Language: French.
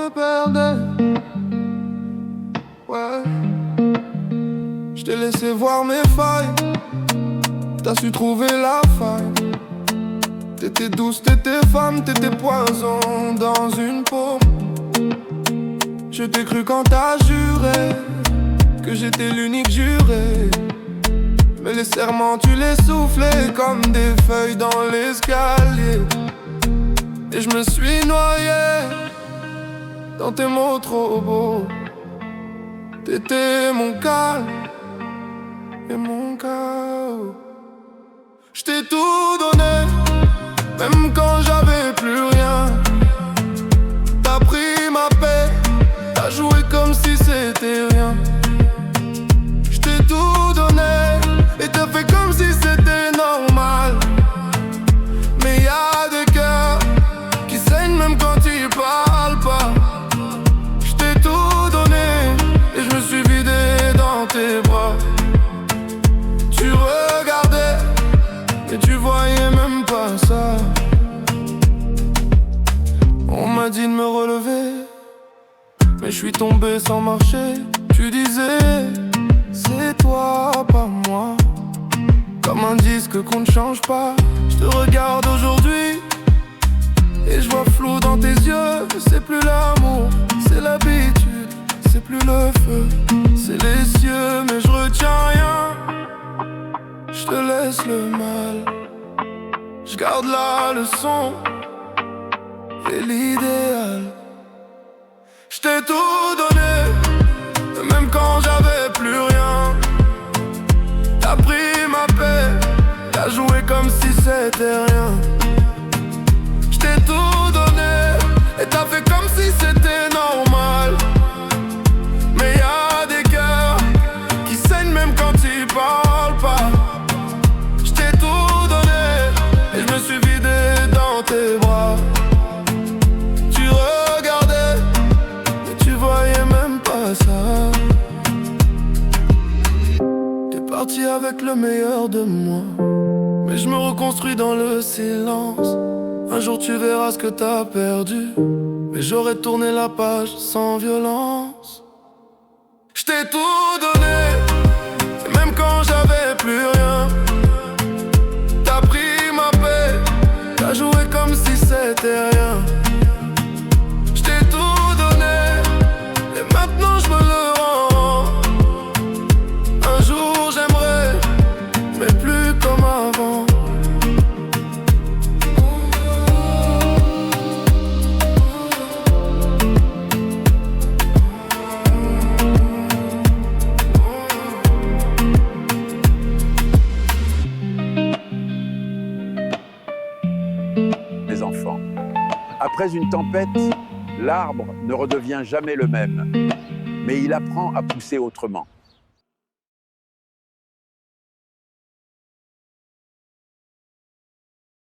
me perdais. Ouais. Je t'ai laissé voir mes failles. T'as su trouver la faille. T'étais douce, t'étais femme, t'étais poison dans une peau. Je t'ai cru quand t'as juré que j'étais l'unique juré. Mais les serments tu les soufflais comme des feuilles dans l'escalier. Et je me suis noyé dans tes mots trop beaux. T'étais mon calme et mon chaos. Je t'ai tout donné, même quand j'avais plus rien. T'as pris ma paix, t'as joué comme si c'était rien. Je t'ai tout donné et t'as fait comme si c'était normal. Mais y'a des cœurs qui saignent même quand ils parlent pas. Je t'ai tout donné et je me suis vidé dans tes bras. Tu regardais et tu voyais même pas ça. On m'a dit de me relever, mais je suis tombé sans marcher. Tu disais, c'est toi, pas moi. Comme un disque qu'on ne change pas. Je te regarde aujourd'hui et je vois flou dans tes yeux. C'est plus l'amour, c'est l'habitude. C'est plus le feu, c'est les cieux. Mais je retiens rien, je te laisse le mal. Je garde la leçon et l'idéal. Je t'ai tout donné, même quand j'avais plus rien. T'as pris ma paix, t'as joué comme si c'était rien. Je t'ai tout donné et t'as fait comme si c'était normal. Mais y'a des cœurs qui saignent même quand ils parlent pas. Je t'ai tout donné et je me suis vidé dans tes bras. Tu regardais et tu voyais même pas ça. T'es parti avec le meilleur de moi, mais je me reconstruis dans le silence. Un jour tu verras ce que t'as perdu, mais j'aurais tourné la page sans violence. Je t'ai tout donné, même quand j'avais plus rien. T'as pris ma paix, t'as joué comme si c'était rien. Je t'ai tout donné, et maintenant je me le rends. Un jour j'aimerais, mais plus comme avant. Les enfants. Après une tempête, l'arbre ne redevient jamais le même, mais il apprend à pousser autrement.